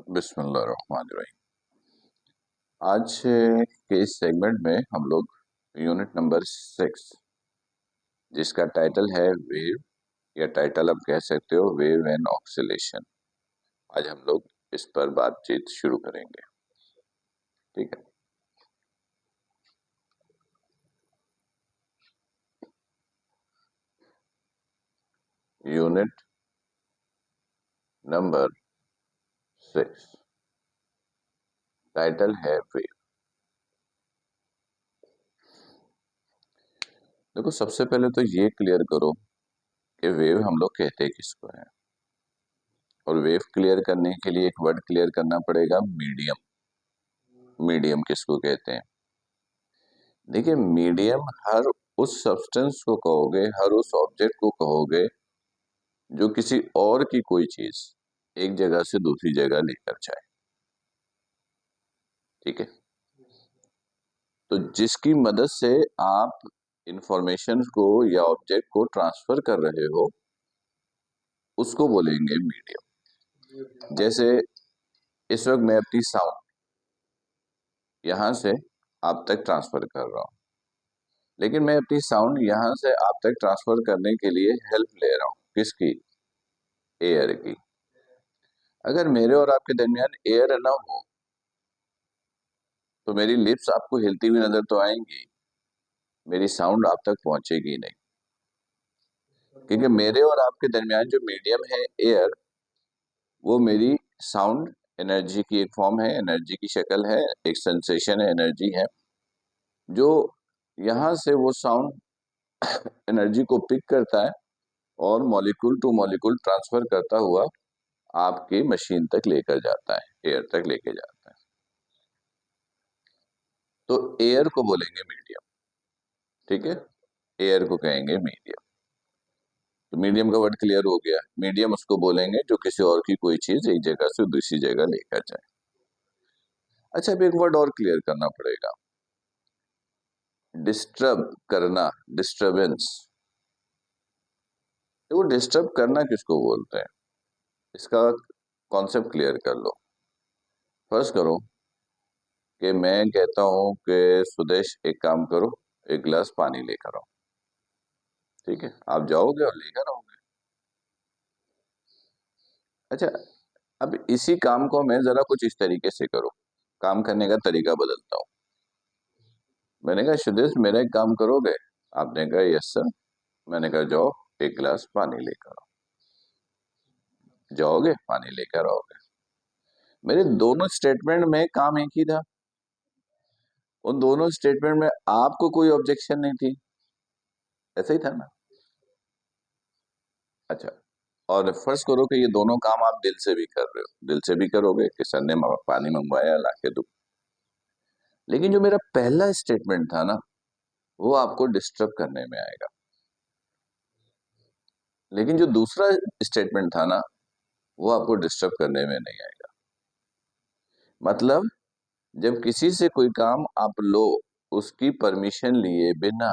बिस्मिल्लाहिर्रहमानिर्रहीम। आज के इस सेगमेंट में हम लोग यूनिट नंबर 6 जिसका टाइटल है वेव, या टाइटल आप कह सकते हो वेव एंड ऑक्सीलेशन, आज हम लोग इस पर बातचीत शुरू करेंगे। ठीक है, यूनिट नंबर 6, टाइटल है वेव। देखो, सबसे पहले तो ये क्लियर करो कि वेव हम लोग कहते किसको है, और वेव क्लियर करने के लिए एक वर्ड क्लियर करना पड़ेगा, मीडियम। मीडियम किसको कहते हैं? देखिए, मीडियम हर उस सब्सटेंस को कहोगे, हर उस ऑब्जेक्ट को कहोगे जो किसी और की कोई चीज एक जगह से दूसरी जगह लेकर जाए। ठीक है, तो जिसकी मदद से आप इंफॉर्मेशन को या ऑब्जेक्ट को ट्रांसफर कर रहे हो उसको बोलेंगे मीडियम। जैसे इस वक्त मैं अपनी साउंड यहां से आप तक ट्रांसफर कर रहा हूं, लेकिन मैं अपनी साउंड यहां से आप तक ट्रांसफर करने के लिए हेल्प ले रहा हूं, किसकी? एयर की। अगर मेरे और आपके दरमियान एयर ना हो तो मेरी लिप्स आपको हिलती हुई नजर तो आएंगी, मेरी साउंड आप तक पहुंचेगी नहीं। क्योंकि मेरे और आपके दरमियान जो मीडियम है एयर, वो मेरी साउंड एनर्जी की एक फॉर्म है, एनर्जी की शक्ल है, एक सेंसेशन है, एनर्जी है, जो यहां से वो साउंड एनर्जी को पिक करता है और मॉलिक्यूल टू मॉलिक्यूल ट्रांसफर करता हुआ आपकी मशीन तक लेकर जाता है, एयर तक लेके जाता है। तो एयर को बोलेंगे मीडियम। ठीक है, एयर को कहेंगे मीडियम। तो मीडियम का वर्ड क्लियर हो गया। मीडियम उसको बोलेंगे जो किसी और की कोई चीज एक जगह से दूसरी जगह लेकर जाए। अच्छा, अब एक वर्ड और क्लियर करना पड़ेगा, डिस्टर्ब करना, डिस्टरबेंस। वो डिस्टर्ब करना किसको बोलते हैं, इसका कॉन्सेप्ट क्लियर कर लो। फर्स्ट करो कि मैं कहता हूं कि सुदेश एक काम करो, एक गिलास पानी लेकर आओ। ठीक है, आप जाओगे और लेकर आओगे। अच्छा, अब इसी काम को मैं जरा कुछ इस तरीके से करूं, काम करने का तरीका बदलता हूं। मैंने कहा सुदेश मेरा एक काम करोगे? आपने कहा यस सर। मैंने कहा जाओ एक गिलास पानी लेकर आओ। जाओगे, पानी लेकर आओगे। मेरे दोनों स्टेटमेंट में काम एक ही था, उन दोनों स्टेटमेंट में आपको कोई ऑब्जेक्शन नहीं थी, ऐसा ही था ना? अच्छा, और फर्ज करो कि ये दोनों काम आप दिल से भी कर रहे हो, दिल से भी करोगे कि सर ने पानी मंगवाया ला के दो। लेकिन जो मेरा पहला स्टेटमेंट था ना, वो आपको डिस्टर्ब करने में आएगा। लेकिन जो दूसरा स्टेटमेंट था ना, वो आपको डिस्टर्ब करने में नहीं आएगा। मतलब जब किसी से कोई काम आप लो उसकी परमिशन लिए बिना,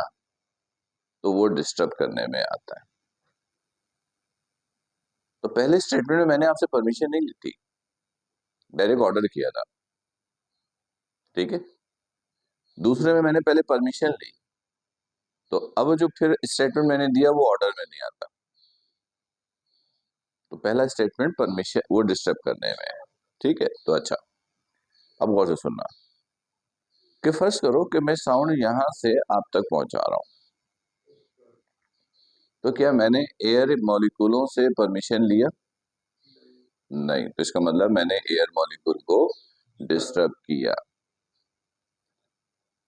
तो वो डिस्टर्ब करने में आता है। तो पहले स्टेटमेंट में मैंने आपसे परमिशन नहीं ली थी, डायरेक्ट ऑर्डर किया था। ठीक है, दूसरे में मैंने पहले परमिशन ली, तो अब जो फिर स्टेटमेंट मैंने दिया वो ऑर्डर में नहीं आता। तो पहला स्टेटमेंट परमिशन, वो डिस्टर्ब करने में है। ठीक है, तो अच्छा, अब गौर से सुनना कि फर्ज करो कि मैं साउंड यहां से आप तक पहुंचा रहा हूं, तो क्या मैंने एयर मॉलिक्यूलों से परमिशन लिया? नहीं, तो इसका मतलब मैंने एयर मॉलिक्यूल को डिस्टर्ब किया।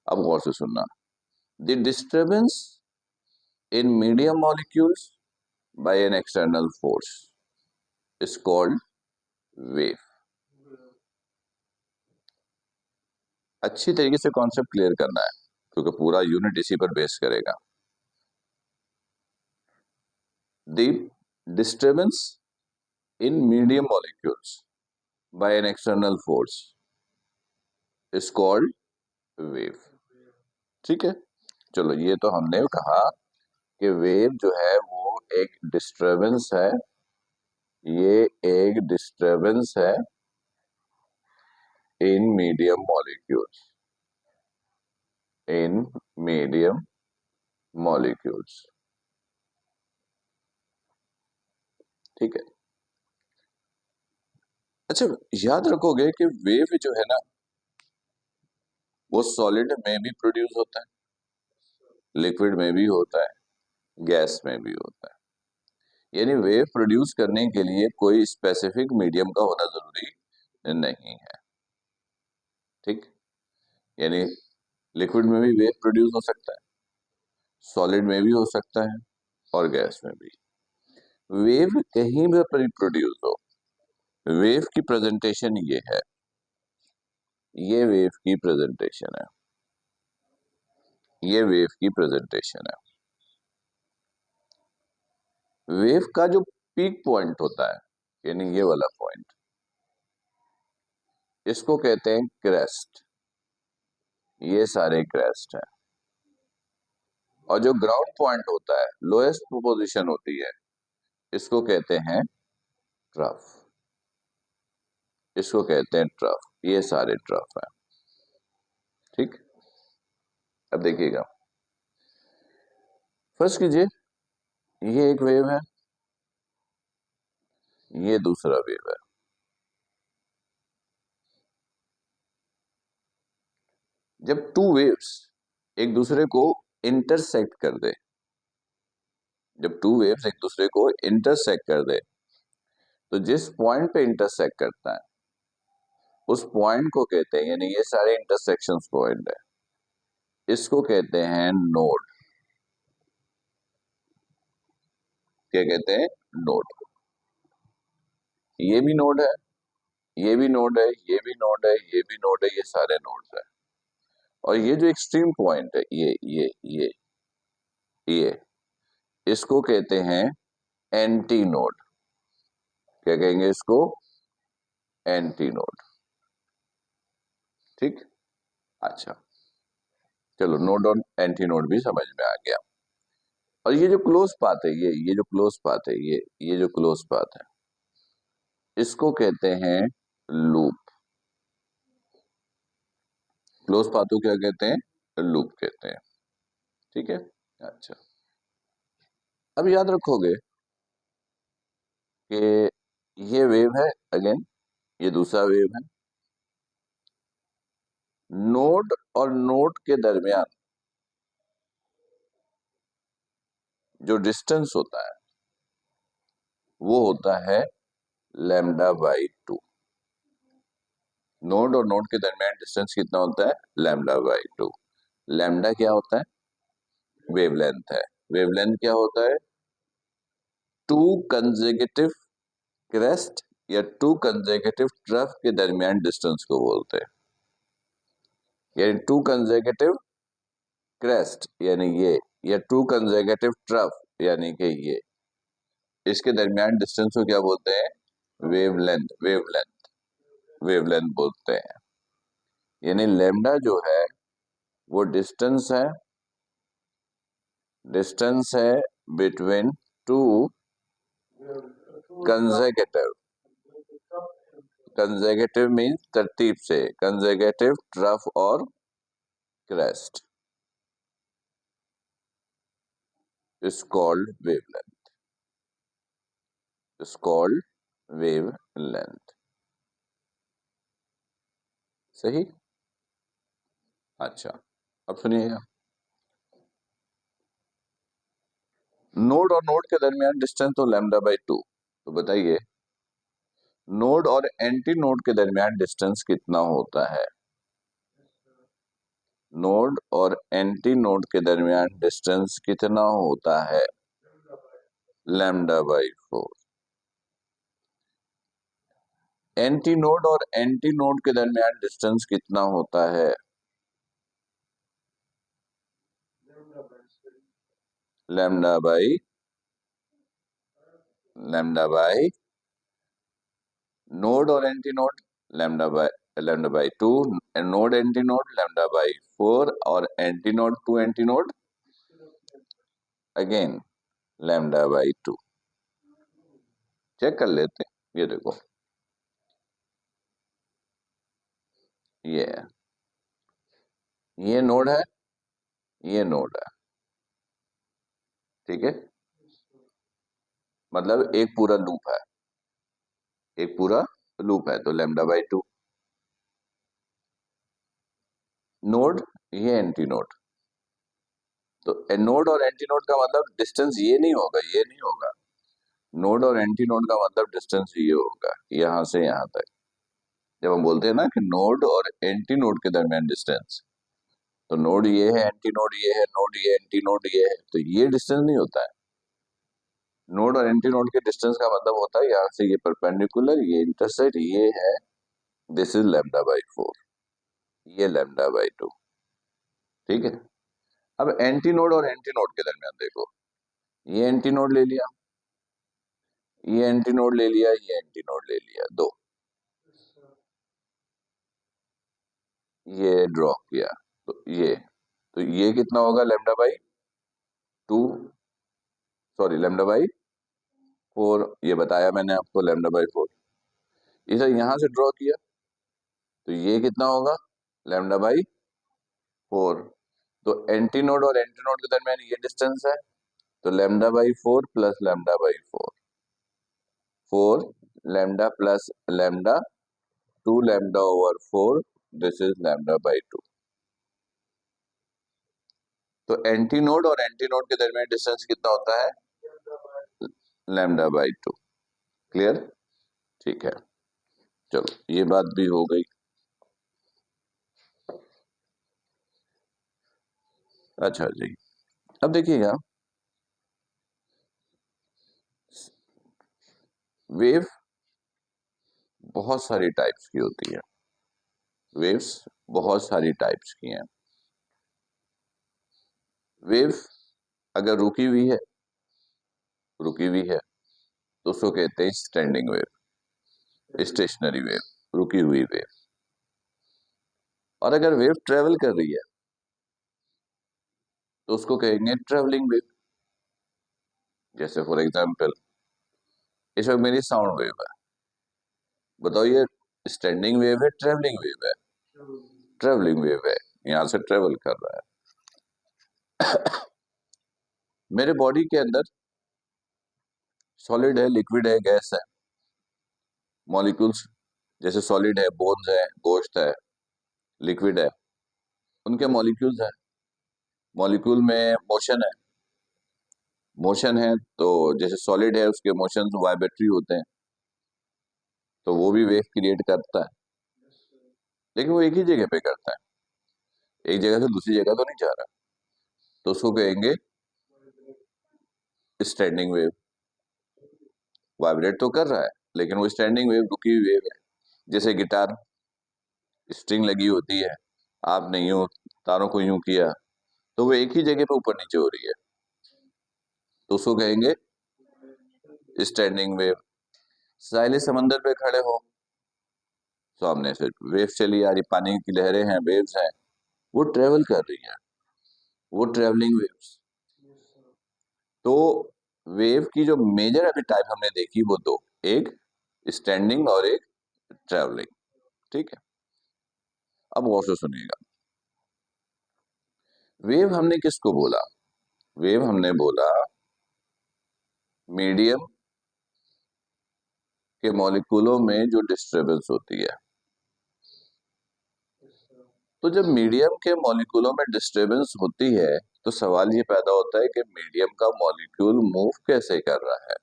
अब गौर से सुनना, the disturbance in medium molecules by an external force is called wave. अच्छी तरीके से कॉन्सेप्ट क्लियर करना है, क्योंकि पूरा यूनिट इसी पर बेस करेगा। The disturbance in medium molecules by an external force is called wave. ठीक है, चलो ये तो हमने कहा कि वेव जो है वो एक डिस्टर्बेंस है, ये एक डिस्टर्बेंस है in medium molecules, in medium molecules। ठीक है। अच्छा, याद रखोगे कि वेव जो है ना, वो सॉलिड में भी प्रोड्यूस होता है, लिक्विड में भी होता है, गैस में भी होता है। यानी वेव प्रोड्यूस करने के लिए कोई स्पेसिफिक मीडियम का होना जरूरी नहीं है। ठीक, यानी लिक्विड में भी वेव प्रोड्यूस हो सकता है, सॉलिड में भी हो सकता है, और गैस में भी। वेव कहीं भी प्रोड्यूस हो, वेव की प्रेजेंटेशन ये है, ये वेव की प्रेजेंटेशन है, ये वेव की प्रेजेंटेशन है। वेव का जो पीक पॉइंट होता है, यानी ये वाला पॉइंट, इसको कहते हैं क्रेस्ट। ये सारे क्रेस्ट हैं। और जो ग्राउंड पॉइंट होता है, लोएस्ट पोजीशन होती है, इसको कहते हैं ट्रफ। इसको कहते हैं ट्रफ। ये सारे ट्रफ हैं। ठीक, अब देखिएगा, फर्स्ट कीजिए, ये एक वेव है, ये दूसरा वेव है। जब टू वेव्स एक दूसरे को इंटरसेक्ट कर दे, जब टू वेव्स एक दूसरे को इंटरसेक्ट कर दे, तो जिस पॉइंट पे इंटरसेक्ट करता है, उस पॉइंट को कहते हैं, यानी ये सारे इंटरसेक्शन पॉइंट है, इसको कहते हैं नोड। क्या कहते हैं? नोड। ये भी नोड है, ये भी नोड है, ये भी नोड है, ये भी नोड है, ये सारे नोड्स है। और ये जो एक्सट्रीम पॉइंट है, ये इसको कहते हैं एंटी नोड। क्या कहेंगे इसको? Anti node. ठीक, अच्छा, चलो, नोड और एंटी नोड भी समझ में आ गया। और ये जो क्लोज पाथ है, ये जो क्लोज पाथ है, ये जो क्लोज पाथ है, इसको कहते हैं लूप। क्लोज पाथ को क्या कहते हैं? लूप कहते हैं। ठीक है, अच्छा। अब याद रखोगे कि ये वेव है, अगेन ये दूसरा वेव है। नोड और नोड के दरमियान जो डिस्टेंस होता है, वो होता है λ/2। नोड और नोड के दरमियान डिस्टेंस कितना होता है? λ/2। लैम्डा क्या होता है? वेवलेंथ है। वेवलेंथ क्या होता है? टू कंसेक्यूटिव क्रेस्ट या टू कंसेक्यूटिव ट्रफ के दरमियान डिस्टेंस को बोलते हैं। यानी टू कंसेक्यूटिव क्रेस्ट यानी ये, या टू कंसेक्यूटिव ट्रफ यानी कि ये, इसके दरमियान डिस्टेंस को क्या बोलते हैं? वेवलेंथ। वेवलेंथ बोलते हैं। यानी लैम्डा जो है वो डिस्टेंस है between two consecutive, consecutive means तरतीब से, कंसेक्यूटिव ट्रफ और crest is called wavelength, is called wavelength. सही, अच्छा। अब सुनिएगा, नोड और नोड के दरमियान डिस्टेंस तो λ/2, तो बताइए नोड और एंटी नोड के दरमियान डिस्टेंस कितना होता है? नोड और एंटी नोड के दरमियान डिस्टेंस कितना होता है? λ/4। एंटी नोड और एंटी नोड के दरमियान डिस्टेंस कितना होता है? λ/, नोड और anti node λ/2, node anti node λ/4, और anti node to anti node again λ/2। Check कर लेते हैं, ये देखो, ये है, ये नोड है, ये नोड है, ठीक है। मतलब एक पूरा लूप है, एक पूरा लूप है, तो λ/2। नोड, ये एंटी नोड। तो नोड और एंटी नोड का मतलब डिस्टेंस ये नहीं होगा, ये नहीं होगा। नोड और एंटी नोड का मतलब डिस्टेंस ये होगा, यहां से यहां तक। जब हम बोलते हैं ना कि नोड और एंटी नोड के दरमियान डिस्टेंस, तो नोड ये है, एंटी नोड ये है, नोड ये, एंटी नोड ये है, तो ये डिस्टेंस नहीं होता है। नोड और एंटी नोड के डिस्टेंस का मतलब होता है यहाँ से ये परपेंडिकुलर, ये इंटरसेक्ट, ये है, दिस इज λ/4, ये λ/2, ठीक है। अब एंटी नोड और एंटी नोड के दरमियान देखो, ये एंटी नोड ले लिया, ये एंटी नोड ले लिया, ये एंटी नोड ले लिया, दो, ये ड्रॉ किया, तो ये कितना होगा, λ/2, सॉरी λ/4, ये बताया मैंने आपको, λ/4। इसे यहां से ड्रॉ किया, तो ये कितना होगा, λ/4। तो एंटी नोड और एंटी नोड के दरमियान ये डिस्टेंस है, तो λ/4 प्लस λ/4, 4 λ प्लस λ, 2 λ/4, दिस इज λ/2। तो एंटी नोड और एंटी नोड के दरमियान डिस्टेंस कितना होता है, λ/2। क्लियर, ठीक है। चलो ये बात भी हो गई। अच्छा जी, अब देखिएगा, वेव बहुत सारी टाइप्स की होती है, वेव्स बहुत सारी टाइप्स की हैं। वेव अगर रुकी हुई है तो उसको कहते हैं स्टैंडिंग वेव, स्टेशनरी वेव, रुकी हुई वेव। और अगर वेव ट्रेवल कर रही है तो उसको कहेंगे ट्रेवलिंग वेव। जैसे फॉर एग्जांपल, इस वक्त मेरी साउंड वेव है, बताओ ये स्टैंडिंग वेव है, ट्रेवलिंग वेव है, ट्रेवलिंग वेव है, यहां से ट्रेवल कर रहा है। मेरे बॉडी के अंदर सॉलिड है, लिक्विड है, गैस है, मॉलिक्यूल्स, जैसे सॉलिड है, बोन्स है, गोश्त है, लिक्विड है, उनके मॉलिक्यूल्स है, मॉलिक्यूल में मोशन है, तो जैसे सॉलिड है उसके मोशंस वाइब्रेटरी होते हैं, तो वो भी वेव क्रिएट करता है, लेकिन वो एक ही जगह पे करता है, एक जगह से दूसरी जगह तो नहीं जा रहा, तो उसको कहेंगे स्टैंडिंग वेव। वाइब्रेट तो कर रहा है लेकिन वो स्टैंडिंग वेव, रुकी हुई वेव है। जैसे गिटार, स्ट्रिंग लगी होती है, आपने यूं तारों को यूं किया, तो वो एक ही जगह पे ऊपर नीचे हो रही है, तो उसको कहेंगे स्टैंडिंग वेव। साहिल समंदर पे खड़े हो, सामने से वेव चली आ रही, पानी की लहरें हैं, वेव्स हैं, वो ट्रेवल कर रही है, वो ट्रेवलिंग वेव्स। तो वेव की जो मेजर अभी टाइप हमने देखी वो दो, एक स्टैंडिंग और एक ट्रेवलिंग, ठीक है। अब गौर से सुनिएगा, वेव हमने किसको बोला, वेव हमने बोला मीडियम के मॉलिक्यूलों में जो डिस्टरबेंस होती है। तो जब मीडियम के मॉलिक्यूलों में डिस्टरबेंस होती है तो सवाल ये पैदा होता है कि मीडियम का मॉलिक्यूल मूव कैसे कर रहा है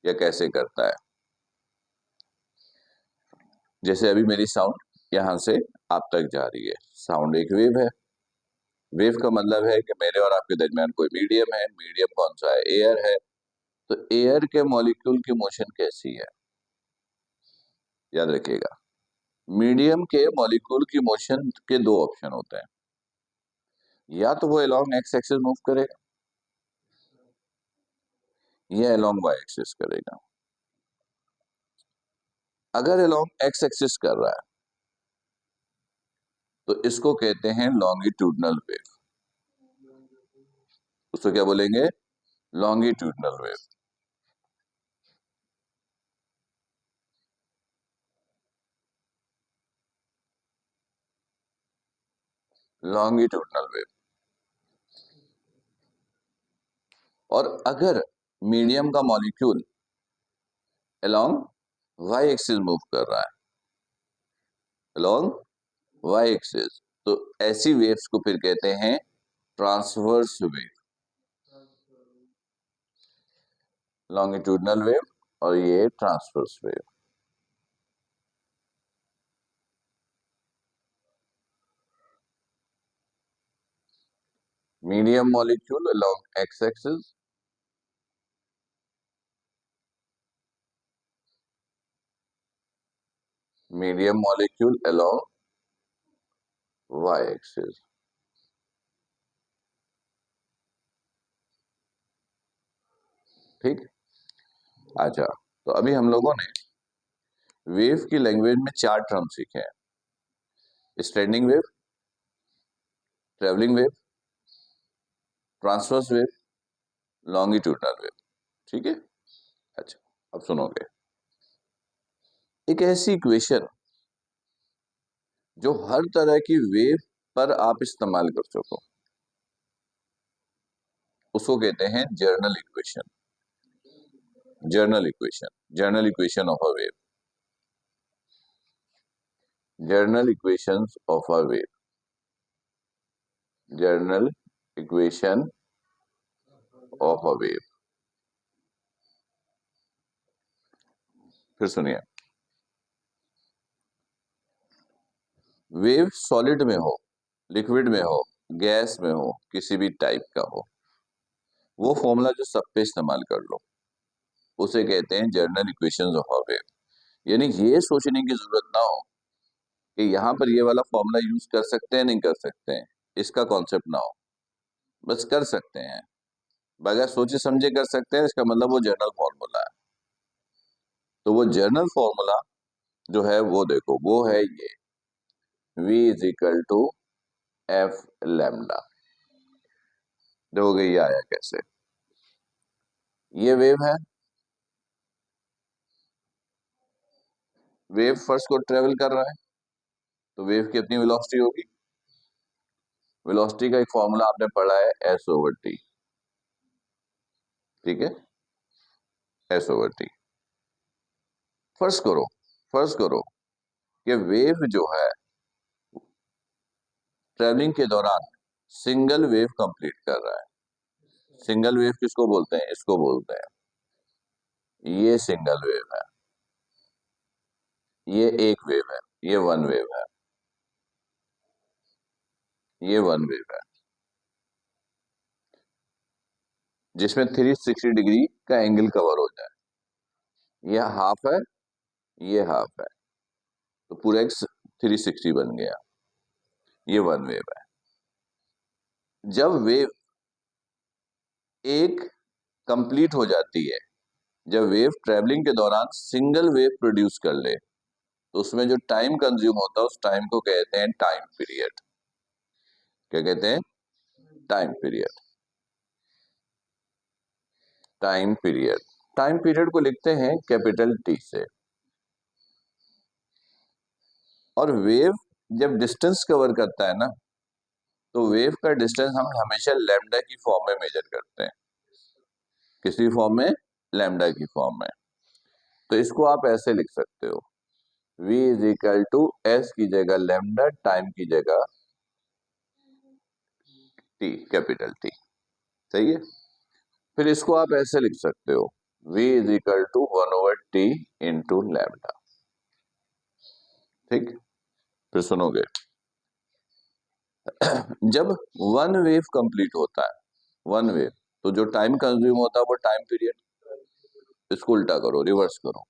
या कैसे करता है। जैसे अभी मेरी साउंड यहां से आप तक जा रही है, साउंड एक वेव है। वेव का मतलब है कि मेरे और आपके दरमियान कोई मीडियम है, मीडियम कौन सा है, एयर है। तो एयर के मॉलिक्यूल की मोशन कैसी है, याद रखिएगा, मीडियम के मॉलिक्यूल की मोशन के दो ऑप्शन होते हैं, या तो वो अलोंग एक्स एक्सिस मूव करेगा या अलोंग वाई एक्सिस करेगा। अगर अलोंग एक्स एक्सिस कर रहा है तो इसको कहते हैं लॉन्गिट्यूडनल वेव, उसको क्या बोलेंगे, लॉन्गिट्यूडनल वेव। Longitudinal wave. और अगर मीडियम का molecule along Y axis move कर रहा है, अलोंग वाई एक्सिस, तो ऐसी वेव्स को फिर कहते हैं ट्रांसवर्स वेव, लॉन्गिट्यूडनल वेव और ये transverse wave. Medium molecule along X axis, medium molecule along Y axis. ठीक। अच्छा, तो अभी हम लोगों ने वेव की लैंग्वेज में 4 टर्म सीखे हैं, standing wave, travelling wave, transverse wave, longitudinal wave. ठीक है। अच्छा, अब सुनोगे एक ऐसी इक्वेशन जो हर तरह की वेव पर आप इस्तेमाल कर सको, उसको कहते हैं general equation. General equation, general equation of a wave, journal equations of a wave, general equation of a wave. फिर सुनिए, वेव सॉलिड में हो, लिक्विड में हो, गैस में हो, किसी भी टाइप का हो, वो फॉर्मूला जो सब पे इस्तेमाल कर लो, उसे कहते हैं journal equations of a wave. यानी ये सोचने की जरूरत ना हो कि यहाँ पर ये वाला फॉर्मूला यूज कर सकते हैं नहीं कर सकते हैं, इसका कॉन्सेप्ट ना हो, बस कर सकते हैं, बगैर सोचे समझे कर सकते हैं, इसका मतलब वो जर्नल फॉर्मूला है। तो वो जर्नल फॉर्मूला जो है वो देखो, वो है ये V is equal to F lambda. देखोगे ये आया कैसे, ये वेव है, वेव फर्स्ट को ट्रेवल कर रहा है, तो वेव की अपनी वेलोसिटी होगी। वेलोसिटी का एक फॉर्मूला आपने पढ़ा है एस ओवर टी, ठीक है, एस ओवर टी। फर्स्ट करो कि वेव जो है ट्रेवलिंग के दौरान सिंगल वेव कंप्लीट कर रहा है। सिंगल वेव किसको बोलते हैं, इसको बोलते हैं, ये सिंगल वेव है, ये एक वेव है, ये वन वेव है, ये वन वेव है, जिसमें 360 डिग्री का एंगल कवर हो जाए। ये हाफ है, ये हाफ है, तो पूरा एक 360 बन गया, ये वन वेव है। जब वेव एक कंप्लीट हो जाती है, जब वेव ट्रेवलिंग के दौरान सिंगल वेव प्रोड्यूस कर ले, तो उसमें जो टाइम कंज्यूम होता है उस टाइम को कहते हैं टाइम पीरियड। क्या कहते हैं, time period. Time period, time period को लिखते हैं कैपिटल टी से। और वेव जब डिस्टेंस कवर करता है ना, तो वेव का डिस्टेंस हम हमेशा लैम्डा की फॉर्म में मेजर करते हैं। किसी फॉर्म में, लैम्डा की फॉर्म में। तो इसको आप ऐसे लिख सकते हो, v is equal to S की जगह लैम्डा, टाइम की जगह टी, कैपिटल टी। सही है। फिर इसको आप ऐसे लिख सकते हो, v is equal to 1/t into lambda. ठीक। फिर सुनोगे, जब वन वेव कंप्लीट होता है, वन वेव, तो जो टाइम कंज्यूम होता है वो टाइम पीरियड। इसको उल्टा करो, रिवर्स करो,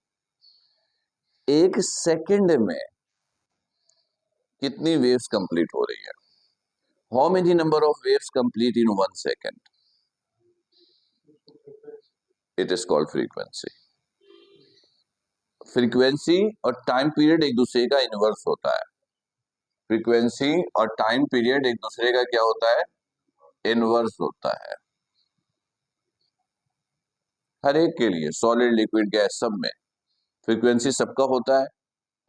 एक सेकंड में कितनी वेव्स कंप्लीट हो रही है, how many number of waves complete in 1 second, it is called frequency. Frequency और टाइम पीरियड एक दूसरे का इनवर्स होता है। फ्रीक्वेंसी और टाइम पीरियड एक दूसरे का क्या होता है, इनवर्स होता है। हर एक के लिए, सॉलिड, लिक्विड, गैस, सब में फ्रीक्वेंसी सबका होता है,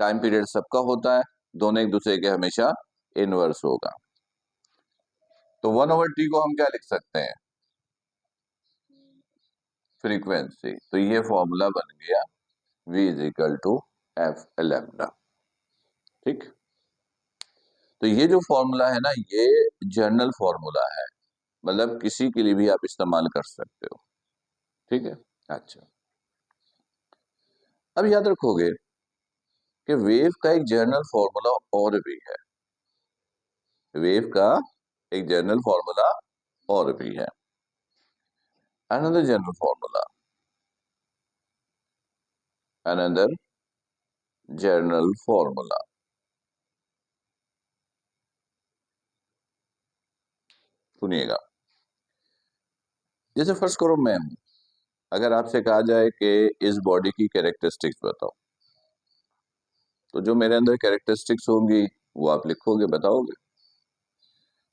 टाइम पीरियड सबका होता है, दोनों एक दूसरे के हमेशा इनवर्स होगा। तो 1/t को हम क्या लिख सकते हैं, फ्रीक्वेंसी। तो ये फॉर्मूला बन गया v is equal to F lambda. ठीक, तो ये जो फॉर्मूला है ना, ये जनरल फॉर्मूला है, मतलब किसी के लिए भी आप इस्तेमाल कर सकते हो। ठीक है, अच्छा। अब याद रखोगे कि वेव का एक जनरल फॉर्मूला और भी है, वेव का एक जनरल फॉर्मूला और भी है, another general formula, another general formula. सुनिएगा, जैसे फर्स्ट करो मैं हूं, अगर आपसे कहा जाए कि इस बॉडी की कैरेक्टरिस्टिक्स बताओ, तो जो मेरे अंदर कैरेक्टरिस्टिक्स होंगी वो आप लिखोगे, बताओगे।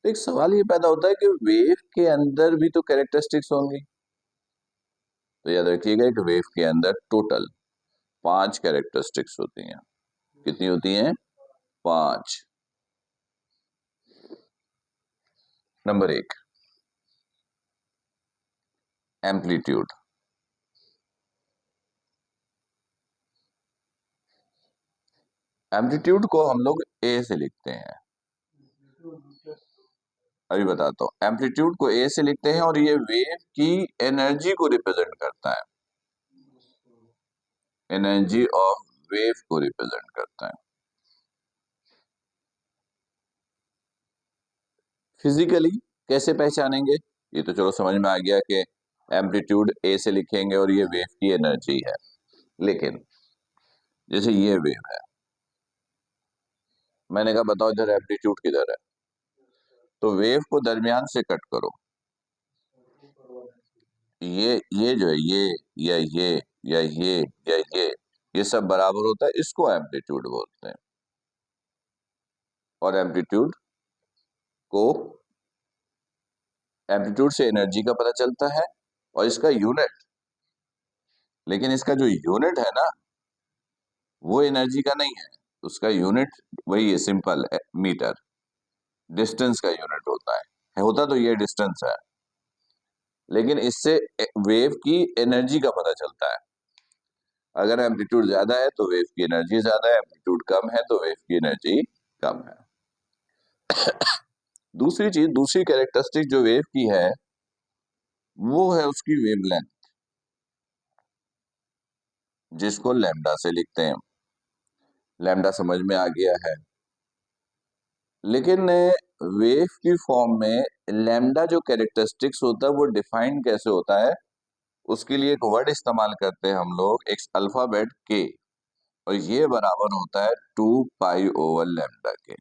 तो एक सवाल ये पैदा होता है कि वेव के अंदर भी तो कैरेक्टरिस्टिक्स होंगी। तो याद रखिएगा कि वेव के अंदर टोटल 5 कैरेक्टरिस्टिक्स होती हैं। कितनी होती हैं? 5। Number 1, amplitude. एम्पलीट्यूड को हम लोग ए से लिखते हैं, अभी बताता हूं। एम्पलीट्यूड को ए से लिखते हैं और ये वेव की एनर्जी को रिप्रेजेंट करता है, एनर्जी ऑफ वेव को रिप्रेजेंट करता है। फिजिकली कैसे पहचानेंगे, ये तो चलो समझ में आ गया कि एम्पलीट्यूड ए से लिखेंगे और ये वेव की एनर्जी है। लेकिन जैसे ये वेव है, मैंने कहा बताओ इधर एम्पलीट्यूड किधर है, तो वेव को दरमियान से कट करो, ये जो है ये या या या ये सब बराबर होता है, इसको एम्पलीट्यूड बोलते हैं। और को एम्पलीट्यूड से एनर्जी का पता चलता है और इसका यूनिट, लेकिन इसका जो यूनिट है ना वो एनर्जी का नहीं है, उसका यूनिट वही है, सिंपल मीटर, डिस्टेंस का यूनिट होता है, होता तो ये डिस्टेंस है, लेकिन इससे वेव की एनर्जी का पता चलता है। अगर एम्पलीट्यूड ज्यादा है तो वेव की एनर्जी ज्यादा है, एम्पलीट्यूड कम है तो वेव की एनर्जी कम है। दूसरी चीज, दूसरी कैरेक्टरिस्टिक जो वेव की है वो है उसकी वेवलेंथ, जिसको लैम्डा से लिखते हैं। लैम्डा समझ में आ गया है, लेकिन वेव की फॉर्म में लैम्डा जो कैरेक्टरिस्टिक्स होता है वो डिफाइन कैसे होता है, उसके लिए एक वर्ड इस्तेमाल करते हैं हम लोग, एक अल्फाबेट के, और ये बराबर होता है 2 पाई ओवर लैम्डा के।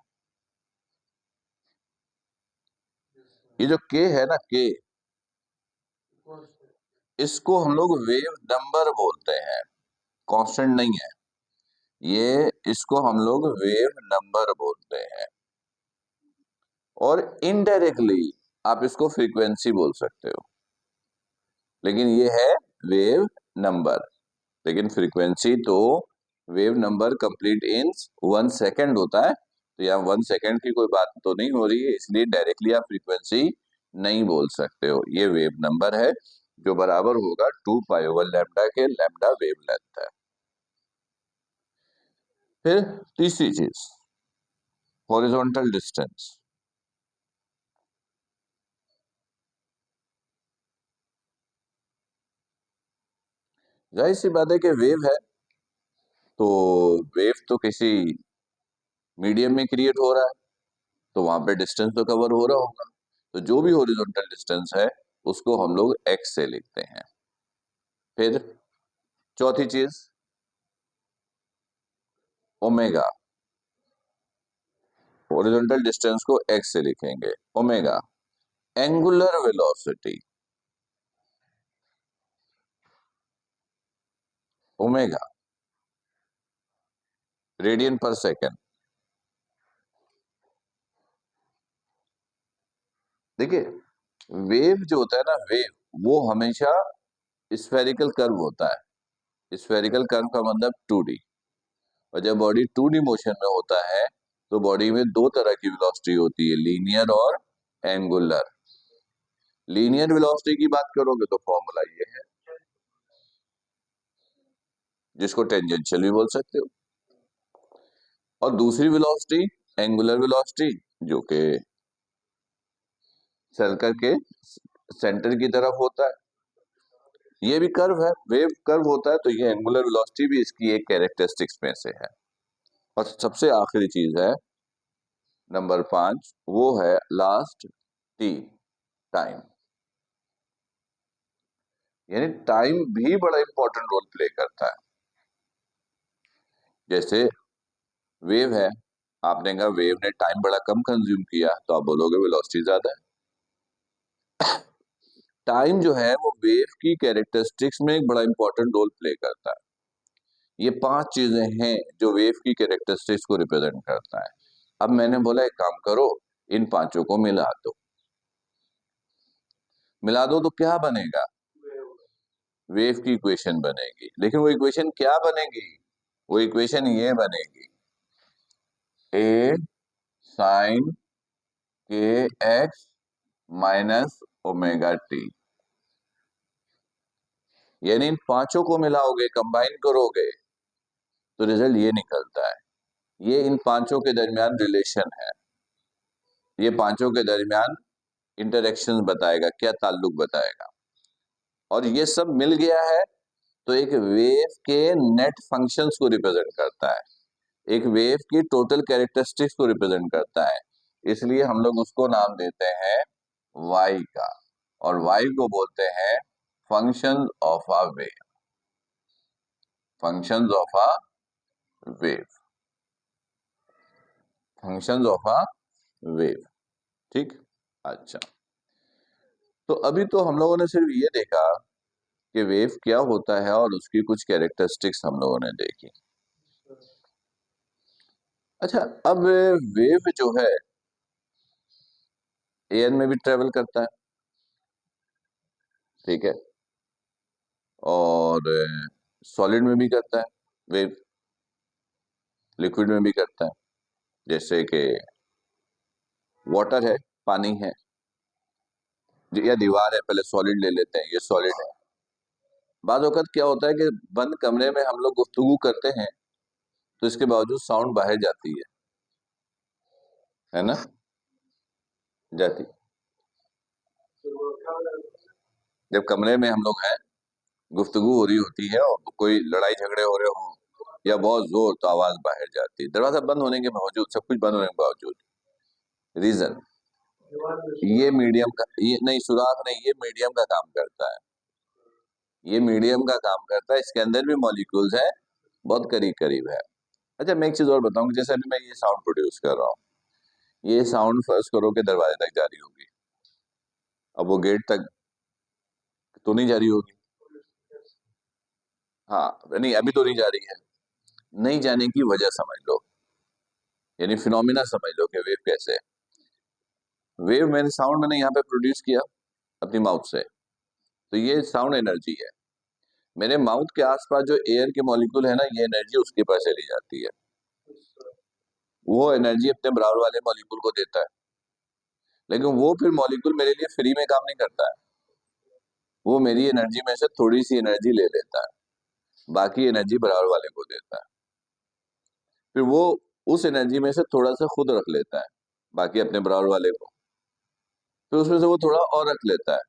ये जो के है ना, के, इसको हम लोग वेव नंबर बोलते हैं, कांस्टेंट नहीं है ये, इसको हम लोग वेव नंबर बोलते हैं। और इनडायरेक्टली आप इसको फ्रीक्वेंसी बोल सकते हो, लेकिन ये है वेव नंबर। लेकिन फ्रीक्वेंसी तो wave number complete in 1 second होता है, तो यहाँ 1 सेकेंड की कोई बात तो नहीं हो रही है, इसलिए डायरेक्टली आप फ्रीक्वेंसी नहीं बोल सकते हो। ये वेव नंबर है जो बराबर होगा 2 पाई ओवर लैम्डा के, लैम्डा वेव लेंथ है। फिर तीसरी चीज, हॉरिजॉन्टल डिस्टेंस। जाहिर सी बात है कि वेव है, तो वेव तो किसी मीडियम में क्रिएट हो रहा है, तो वहां पे डिस्टेंस तो कवर हो रहा होगा, तो जो भी हॉरिजॉन्टल डिस्टेंस है उसको हम लोग एक्स से लिखते हैं। फिर चौथी चीज, ओमेगा, हॉरिजॉन्टल डिस्टेंस को एक्स से लिखेंगे, omega. Angular velocity, omega, radian पर सेकेंड। देखिए, वेव जो होता है ना, वेव वो हमेशा स्फेरिकल कर्व होता है। स्फेरिकल कर्व का मतलब 2D, और जब बॉडी 2D मोशन में होता है तो बॉडी में दो तरह की वेलोसिटी होती है, लीनियर और एंगुलर। लीनियर वेलोसिटी की बात करोगे तो फॉर्मूला ये है, जिसको टेंजेंशियल भी बोल सकते हो। और दूसरी वेलोसिटी एंगुलर वेलोसिटी, जो कि सर्कल के सेंटर की तरफ होता है। ये भी कर्व है, वेव कर्व होता है, तो ये एंगुलर वेलोसिटी भी इसकी एक कैरेक्टरिस्टिक्स में से है। और सबसे आखिरी चीज है नंबर 5, वो है लास्ट टी, टाइम। यानी टाइम भी बड़ा इंपॉर्टेंट रोल प्ले करता है। जैसे वेव है, आपने कहा वेव ने टाइम बड़ा कम कंज्यूम किया, तो आप बोलोगे वेलोसिटी ज्यादा है। टाइम जो है वो वेव की कैरेक्टरिस्टिक्स में एक बड़ा इंपॉर्टेंट रोल प्ले करता है। ये 5 चीजें हैं जो वेव की कैरेक्टरिस्टिक्स को रिप्रेजेंट करता है। अब मैंने बोला एक काम करो, इन पांचों को मिला दो। मिला दो तो क्या बनेगा? वेव की इक्वेशन बनेगी। लेकिन वो इक्वेशन क्या बनेगी? वो इक्वेशन ये बनेगी, ए साइन के एक्स माइनस ओमेगा टी। यानी इन पांचों को मिलाओगे, कंबाइन करोगे, तो रिजल्ट ये निकलता है। ये इन पांचों के दरमियान रिलेशन है, ये पांचों के दरमियान इंटरेक्शन बताएगा, क्या ताल्लुक बताएगा। और ये सब मिल गया है तो एक वेव के नेट फंक्शंस को रिप्रेजेंट करता है, एक वेव की टोटल कैरेक्टरिस्टिक्स को रिप्रेजेंट करता है। इसलिए हम लोग उसको नाम देते हैं वाई का, और वाई को बोलते हैं function of a wave, functions of a wave, functions of a wave. ठीक, अच्छा। तो अभी तो हम लोगों ने सिर्फ ये देखा कि वेव क्या होता है और उसकी कुछ कैरेक्टरिस्टिक्स हम लोगों ने देखी। अच्छा, अब वेव जो है एयर में भी ट्रेवल करता है, ठीक है, और सॉलिड में भी करता है वेव, लिक्विड में भी करता है। जैसे कि वाटर है, पानी है, या दीवार है, पहले सॉलिड ले लेते हैं, ये सॉलिड है। बाद वक्त क्या होता है कि बंद कमरे में हम लोग गुफ्तगू करते हैं, तो इसके बावजूद साउंड बाहर जाती है ना, जाती। जब कमरे में हम लोग हैं, गुफ्तगू हो रही होती है और कोई लड़ाई झगड़े हो रहे हो या बहुत जोर, तो आवाज बाहर जाती है, दरवाजा बंद होने के बावजूद, सब कुछ बंद होने के बावजूद। रीजन, ये मीडियम का, ये नहीं सुराख नहीं, ये मीडियम का काम करता है, ये मीडियम का काम करता है, इसके अंदर भी मॉलिक्यूल्स हैं, बहुत करीब करीब है। अच्छा, मैं एक चीज और बताऊं, जैसे अभी मैं ये साउंड प्रोड्यूस कर रहा हूँ, ये साउंड फर्स्ट करो के दरवाजे तक जा रही होगी, अब वो गेट तक तो नहीं जा रही होगी। हाँ, नहीं अभी तो नहीं जा रही है। नहीं जाने की वजह समझ लो, यानी फिनोमिना समझ लो कि वेव कैसे है। वेव मैंने साउंड मैंने यहाँ पे प्रोड्यूस किया अपनी माउथ से, तो ये साउंड एनर्जी है। मेरे माउथ के आसपास जो एयर के मॉलिक्यूल है ना, ये एनर्जी उसके पास चली जाती है, वो एनर्जी अपने बराबर वाले मॉलिक्यूल को देता है। लेकिन वो फिर मॉलिक्यूल मेरे लिए फ्री में काम नहीं करता है, वो मेरी एनर्जी में से थोड़ी सी एनर्जी ले लेता है, बाकी एनर्जी बराबर वाले को देता है। फिर वो उस एनर्जी में से थोड़ा सा खुद रख लेता है, बाकी अपने बराबर वाले को। फिर उसमें से वो थोड़ा और रख लेता है,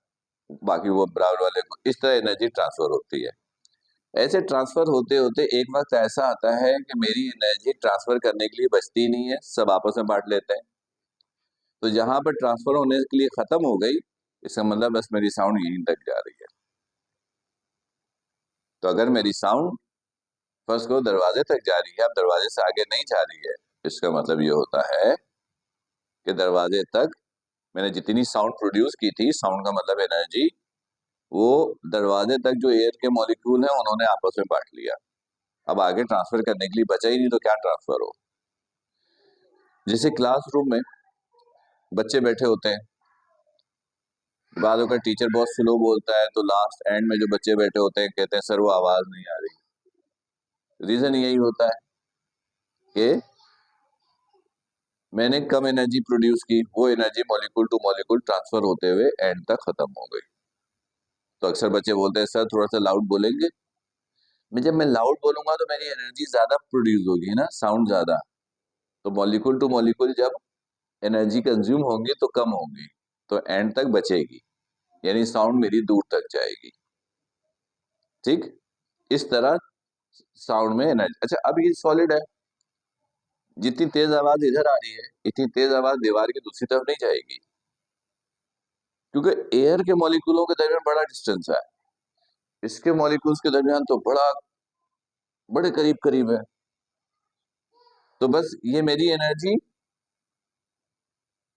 बाकी वो बराबर वाले को। इस तरह एनर्जी ट्रांसफर होती है। ऐसे ट्रांसफर होते होते एक वक्त ऐसा आता है कि मेरी एनर्जी ट्रांसफर करने के लिए बचती नहीं है, सब आपस में बांट लेते हैं। तो जहां पर ट्रांसफर होने के लिए खत्म हो गई, इसका मतलब बस मेरी साउंड यहीं तक जा रही है। तो अगर मेरी साउंड फर्स्ट को दरवाजे तक जा रही है, अब दरवाजे से आगे नहीं जा रही है, इसका मतलब ये होता है कि दरवाजे तक मैंने जितनी साउंड प्रोड्यूस की थी, साउंड का मतलब एनर्जी, वो दरवाजे तक जो एयर के मॉलिक्यूल हैं उन्होंने आपस में बांट लिया। अब आगे ट्रांसफर करने के लिए बचा ही नहीं, तो क्या ट्रांसफर हो। जैसे क्लासरूम में बच्चे बैठे होते हैं, बाद अगर टीचर बहुत स्लो बोलता है, तो लास्ट एंड में जो बच्चे बैठे होते हैं कहते हैं सर वो आवाज नहीं आ रही। रीजन यही होता है कि मैंने कम एनर्जी प्रोड्यूस की, वो energy molecule two molecule transfer होते हुए एंड तक खत्म हो गई। तो अक्सर बच्चे बोलते हैं सर थोड़ा सा लाउड बोलेंगे। जब मैं लाउड बोलूंगा तो मेरी एनर्जी ज्यादा प्रोड्यूस होगी ना, साउंड ज्यादा। तो मॉलिक्यूल टू मॉलिक्यूल जब एनर्जी कंज्यूम होगी तो कम होगी, तो एंड तक बचेगी, यानी साउंड मेरी दूर तक जाएगी। ठीक, इस तरह साउंड में एनर्जी। अच्छा, अब ये सॉलिड है, जितनी तेज आवाज इधर आ रही है इतनी तेज आवाज दीवार की दूसरी तरफ नहीं जाएगी, क्योंकि एयर के मॉलिक्यूलों के दरमियान बड़ा डिस्टेंस है, इसके मॉलिक्यूल्स के दरमियान तो बड़े करीब करीब है। तो बस ये मेरी एनर्जी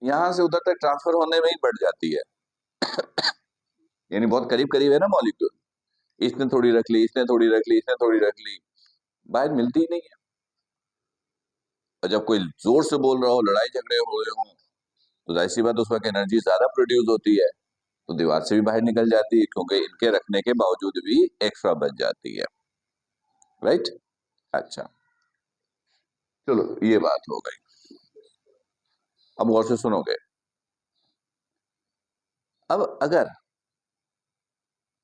यहां से उधर तक ट्रांसफर होने में ही बढ़ जाती है, यानी बहुत करीब करीब है ना मॉलिक्यूल, इसने थोड़ी रख ली, इसने थोड़ी रख ली, इसने थोड़ी रख ली, बाहर मिलती ही नहीं है। और जब कोई जोर से बोल रहा हो, लड़ाई झगड़े हो रहे हो, तो जाहिर सी बात उस वक्त एनर्जी ज्यादा प्रोड्यूस होती है, तो दीवार से भी बाहर निकल जाती है, क्योंकि इनके रखने के बावजूद भी एक्स्ट्रा बच जाती है। राइट। अच्छा, चलो ये बात हो गई। अब गौर से सुनोगे। अब अगर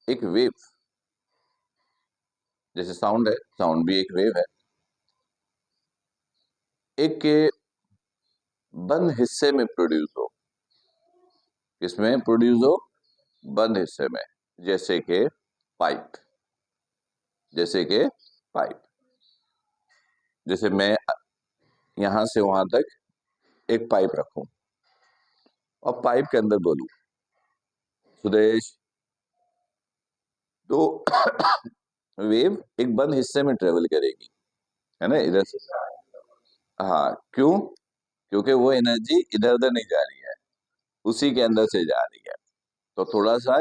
एक वेव, जैसे साउंड है, साउंड भी एक वेव है, एक के बंद हिस्से में प्रोड्यूस हो, किसमें प्रोड्यूस हो, बंद हिस्से में, जैसे कि पाइप, जैसे कि पाइप, जैसे मैं यहां से वहां तक एक पाइप रखूं और पाइप के अंदर बोलूं सुदेश, तो वेव एक बंद हिस्से में ट्रेवल करेगी, है ना, इधर से। हाँ, क्यों? क्योंकि वो एनर्जी इधर उधर नहीं जा रही है, उसी के अंदर से जा रही है। तो थोड़ा सा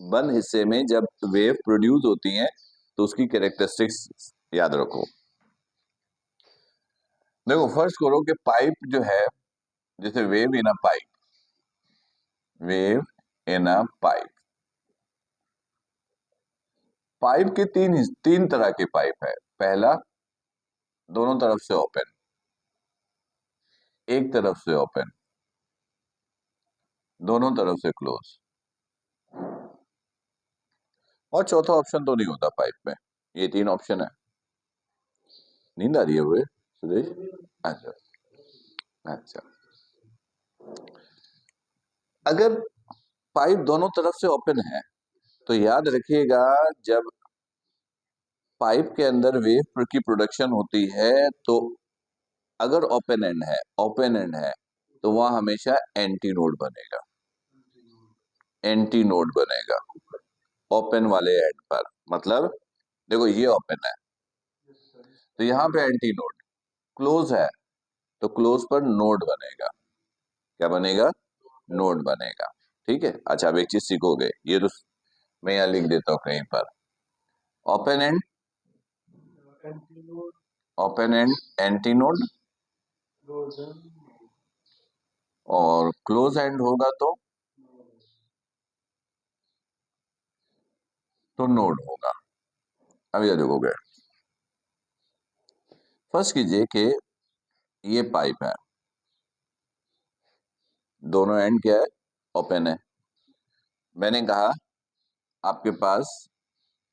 बंद हिस्से में जब वेव प्रोड्यूस होती है तो उसकी कैरेक्टरिस्टिक्स याद रखो। देखो, फर्स्ट करो कि पाइप जो है, जैसे wave in a pipe, wave in a pipe, pipe के तीन तरह के पाइप है। पहला, दोनों तरफ से ओपन, एक तरफ से ओपन, दोनों तरफ से क्लोज, और चौथा ऑप्शन तो नहीं होता पाइप में। ये तीन ऑप्शन है। नींद आ रही है हुए सुदेश? अच्छा, अच्छा। अगर पाइप दोनों तरफ से ओपन है तो याद रखिएगा, जब पाइप के अंदर वेव की प्रोडक्शन होती है तो अगर ओपन एंड है तो वहां हमेशा एंटी नोड बनेगा, एंटी नोड बनेगा ओपन वाले एंड पर। मतलब देखो, ये ओपन है तो यहाँ पे एंटी नोड, क्लोज है तो क्लोज पर नोड बनेगा। क्या बनेगा? नोड बनेगा। ठीक है। अच्छा, अब एक चीज सीखोगे, ये तो मैं यहाँ लिख देता हूँ कहीं पर। Open and, open and anti node, और क्लोज एंड होगा तो नोड होगा। अब ये देखोगे, फर्स्ट कीजिए कि ये पाइप है, दोनों एंड क्या है, ओपन है। मैंने कहा आपके पास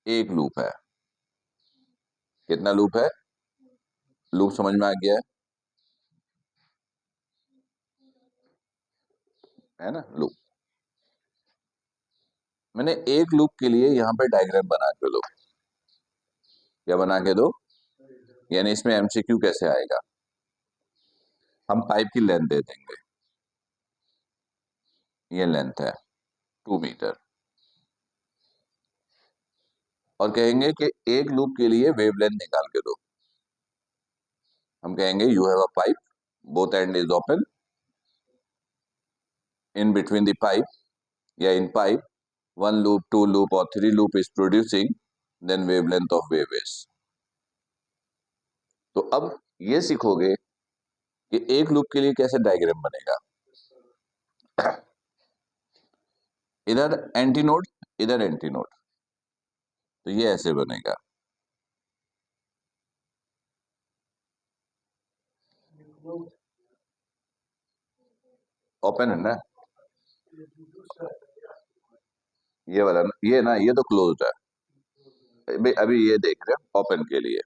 एक लूप है। कितना लूप है? लूप समझ में आ गया है ना? लूप। मैंने एक लूप के लिए यहाँ पे डायग्राम बना के दो। क्या बना के दो? यानी इसमें एमसीक्यू कैसे आएगा? हम पाइप की लेंथ दे देंगे, ये लेंथ है 2 मीटर, और कहेंगे कि एक लूप के लिए वेवलेंथ निकाल के दो। हम कहेंगे you have a pipe, both end is open, in between the pipe या in pipe one loop, two loop और three loop is producing, then wavelength of wave is. तो अब ये सीखोगे कि एक लूप के लिए कैसे डायग्राम बनेगा। इधर एंटी नोड, इधर एंटी नोड, तो ये ऐसे बनेगा। ओपन है ना, ये वाला ना, ये तो क्लोज्ड है। भाई अभी ये देख रहे हैं ओपन के लिए,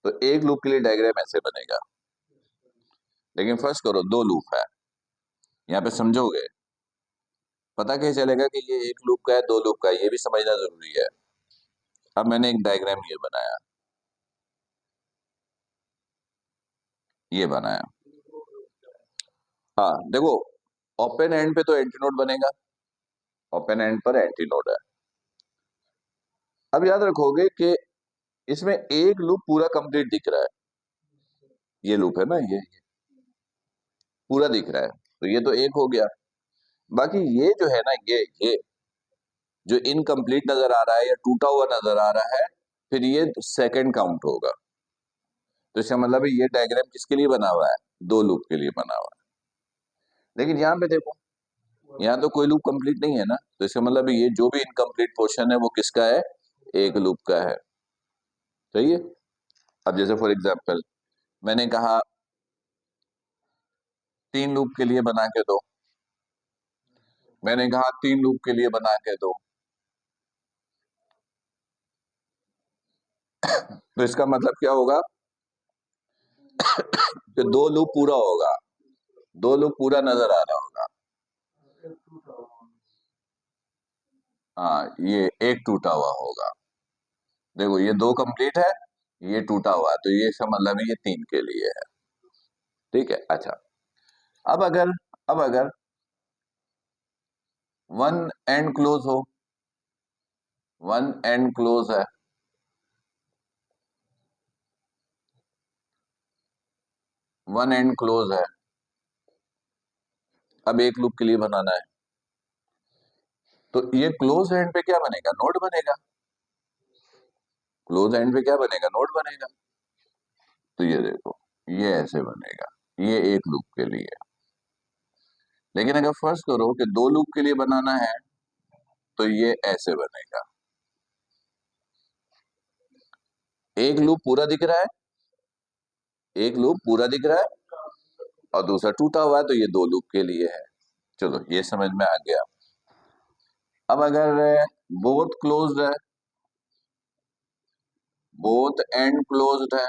तो एक लूप के लिए डायग्राम ऐसे बनेगा। लेकिन फर्स्ट करो दो लूप है, यहाँ पे समझोगे, पता कैसे चलेगा कि ये एक लूप का है दो लूप का है, ये भी समझना जरूरी है। अब मैंने एक डायग्राम ये बनाया, ये बनाया। हाँ देखो, ओपन एंड पे तो एंटी नोड बनेगा, ओपन एंड पर एंटी नोड है। अब याद रखोगे कि इसमें एक लूप पूरा कंप्लीट दिख रहा है, ये लूप है ना, ये पूरा दिख रहा है, तो ये तो एक हो गया। बाकी ये जो है ना, ये जो इनकम्प्लीट नजर आ रहा है या टूटा हुआ नजर आ रहा है, फिर ये सेकंड काउंट होगा। तो इसका मतलब है ये डायग्राम किसके लिए बना हुआ है, दो लूप के लिए बना हुआ है। लेकिन यहाँ पे देखो, यहाँ तो कोई लूप कंप्लीट नहीं है ना, तो इसका मतलब ये जो भी इनकम्प्लीट पोर्शन है वो किसका है, एक लूप का है। सही है। अब जैसे फॉर एग्जाम्पल मैंने कहा तीन लूप के लिए बना के दो, मैंने कहा तीन लूप के लिए बना के दो, तो इसका मतलब क्या होगा कि दो लूप पूरा होगा, दो लूप पूरा नजर आ रहा होगा। हाँ, ये एक टूटा हुआ होगा। देखो ये दो कंप्लीट है, ये टूटा हुआ है, तो ये इसका मतलब है ये तीन के लिए है। ठीक है। अच्छा, अब अगर अब अगर वन एंड क्लोज हो, वन एंड क्लोज है, वन एंड क्लोज है, अब एक लूप के लिए बनाना है, तो ये क्लोज एंड पे क्या बनेगा, नोड बनेगा। क्लोज एंड पे क्या बनेगा, नोड बनेगा। तो ये देखो, ये ऐसे बनेगा, ये एक लूप के लिए। लेकिन अगर फर्स्ट करो कि दो लूप के लिए बनाना है, तो ये ऐसे बनेगा, एक लूप पूरा दिख रहा है, एक लूप पूरा दिख रहा है और दूसरा टूटा हुआ है, तो ये दो लूप के लिए है। चलो ये समझ में आ गया। अब अगर बोथ क्लोज्ड है, बोथ एंड क्लोज्ड है,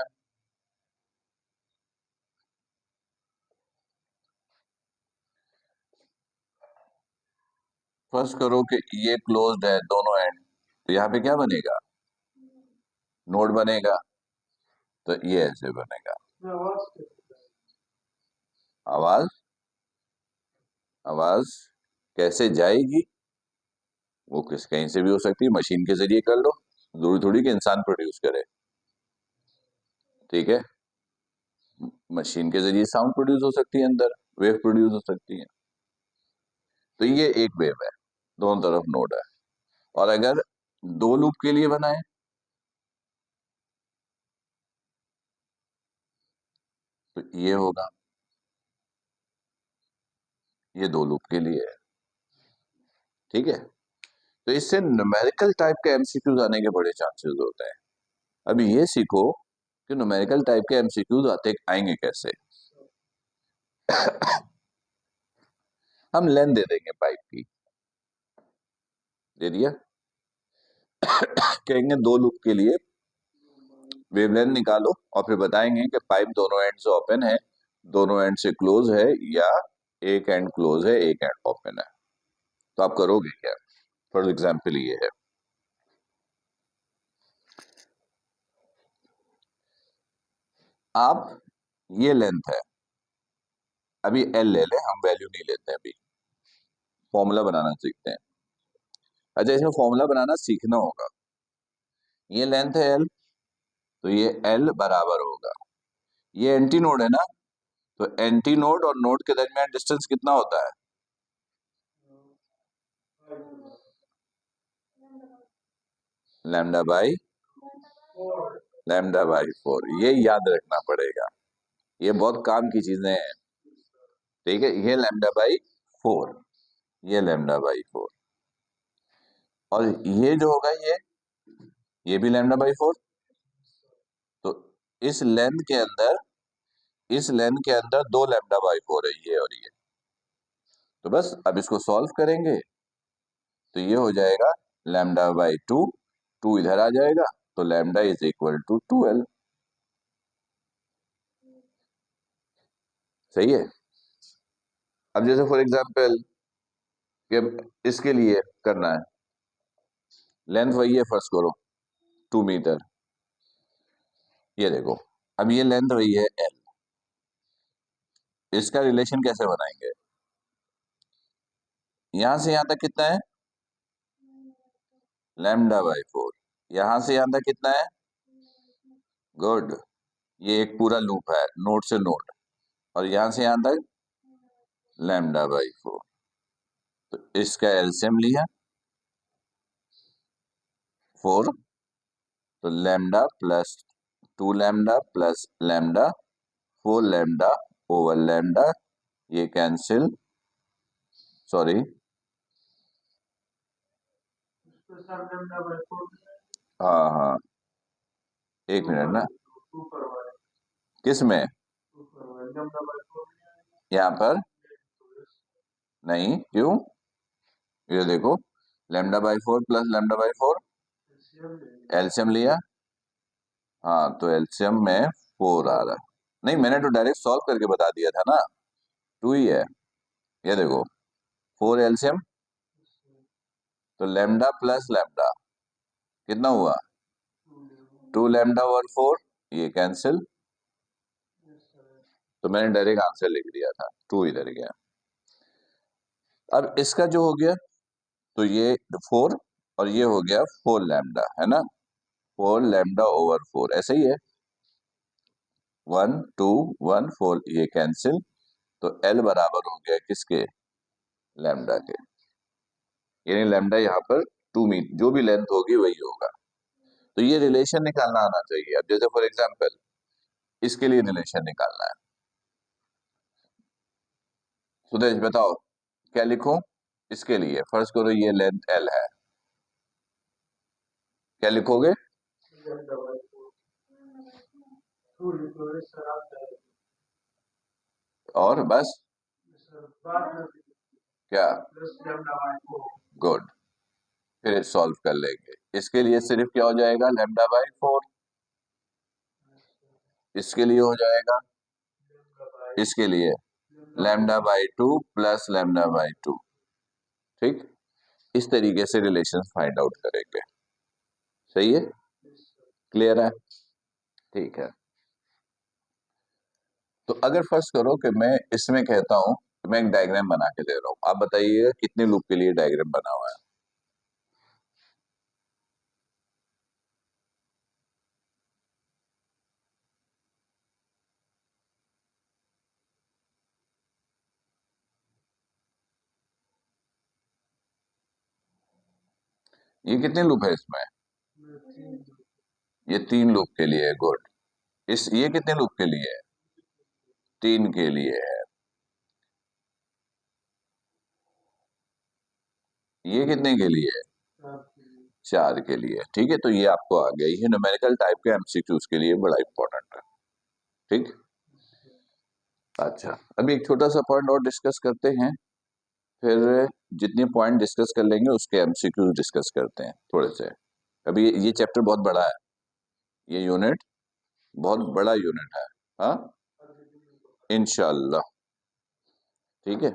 फर्स्ट करो कि ये क्लोज्ड है दोनों एंड, तो यहाँ पे क्या बनेगा, नोड बनेगा, तो ये ऐसे बनेगा। आवाज, आवाज कैसे जाएगी, वो किस कहीं से भी हो सकती है, मशीन के जरिए कर लो, जरूरी थोड़ी कि इंसान प्रोड्यूस करे। ठीक है, मशीन के जरिए साउंड प्रोड्यूस हो सकती है, अंदर वेव प्रोड्यूस हो सकती है। तो ये एक वेव है, दोनों तरफ नोड है। और अगर दो लूप के लिए बनाए, तो ये होगा, ये दो लूप के लिए है। ठीक है, तो इससे न्यूमेरिकल टाइप के एमसीक्यूज आने के बड़े चांसेस होते हैं। अभी ये सीखो कि न्यूमेरिकल टाइप के एमसीक्यूज आते आएंगे कैसे। हम लेंथ दे देंगे पाइप की, दे दिया, कहेंगे दो लूप के लिए वेवलेंथ निकालो, और फिर बताएंगे कि पाइप दोनों एंड से ओपन है, दोनों एंड से क्लोज है, या एक एंड क्लोज है एक एंड ओपन है। तो आप करोगे क्या, फॉर एग्जाम्पल ये है, आप ये लेंथ है, अभी एल ले लें, हम वैल्यू नहीं लेते अभी, फॉर्मूला बनाना सीखते हैं। अच्छा, इसमें फॉर्मूला बनाना सीखना होगा। ये लेंथ है एल, तो ये एल बराबर होगा, ये एंटी नोड है ना, तो एंटी नोड और नोड के दरमियान डिस्टेंस कितना होता है, lambda by, lambda by four, ये याद रखना पड़ेगा, ये बहुत काम की चीजें हैं। ठीक है, ये लैम्डा बाई फोर, ये लैम्डा बाई फोर, और ये जो होगा ये भी लैम्डा बाई फोर। तो इस लेंथ के अंदर, इस लेंथ के अंदर दो लैम्डा बाई फोर है, ये और ये। तो बस अब इसको सॉल्व करेंगे तो ये हो जाएगा लैम्डा बाई टू, टू इधर आ जाएगा तो लैम्डा इज इक्वल टू 12। सही है। अब जैसे फॉर एग्जांपल कि इसके लिए करना है, लेंथ वही है, फर्स्ट करो 2 मीटर, ये देखो अब ये लेंथ वही है एल, इसका रिलेशन कैसे बनाएंगे? यहां से यहां तक कितना है? Lambda by 4। यहां से यहां तक कितना है? गुड। ये एक पूरा लूप है नोड से नोड, और यहां से यहां तक लैम्डा बाई 4। तो इसका एलसीएम लिया 4, तो lambda plus 2 lambda plus lambda 4 lambda over lambda, ये कैंसिल, सॉरी हाँ हाँ, एक मिनट ना, किस में? यहाँ पर नहीं, क्यों? ये देखो lambda by 4 plus lambda by 4, LCM लिया, हाँ तो एलसीएम में 4 आ रहा है। नहीं, मैंने तो डायरेक्ट सॉल्व करके बता दिया था ना, 2 ही है। ये देखो 4 एलसीएम, तो लैम्डा प्लस लैम्डा कितना हुआ? 2 लैम्डा ओवर 4, ये कैंसिल, तो मैंने डायरेक्ट आंसर लिख दिया था, 2 इधर गया। अब इसका जो हो गया तो ये 4 और ये हो गया 4 लैम्डा, है ना, 4 लैम्डा ओवर 4 ऐसे ही है, 1 2 1 4, ये कैंसिल, तो एल बराबर हो गया किसके? लैम्डा के। यानी लैम्डा यहाँ पर 2 मीटर, जो भी लेंथ होगी वही होगा। तो ये रिलेशन निकालना आना चाहिए। अब जैसे फॉर एग्जांपल इसके लिए रिलेशन निकालना है, सुदेश बताओ क्या लिखूं? इसके लिए फर्स्ट करो ये लेंथ एल है, क्या लिखोगे? और बस क्या? गुड। फिर सॉल्व कर लेंगे। इसके लिए सिर्फ क्या हो जाएगा? Lambda by 4। इसके लिए हो जाएगा, इसके लिए lambda by 2 plus lambda by 2। ठीक, इस तरीके से रिलेशन फाइंड आउट करेंगे। सही है, क्लियर है? ठीक है। तो अगर फर्स्ट करो कि मैं इसमें कहता हूं कि मैं एक डायग्राम बना के दे रहा हूं, आप बताइए कितने लूप के लिए डायग्राम बना हुआ है? ये कितने लूप है इसमें? ये 3 लूप के लिए है, गुड। इस ये कितने लूप के लिए है? 3 के लिए है। ये कितने के लिए है? 4 के लिए। ठीक है, तो ये आपको आ गया, ये न्यूमेरिकल टाइप के एमसीक्यूज के लिए बड़ा इंपॉर्टेंट है। ठीक, अच्छा अभी एक छोटा सा पॉइंट और डिस्कस करते हैं, फिर जितने पॉइंट डिस्कस कर लेंगे उसके एमसीक्यूज डिस्कस करते हैं थोड़े से। अभी ये चैप्टर बहुत बड़ा है, ये यूनिट बहुत बड़ा यूनिट है। हाँ, इंशाल्लाह। ठीक है।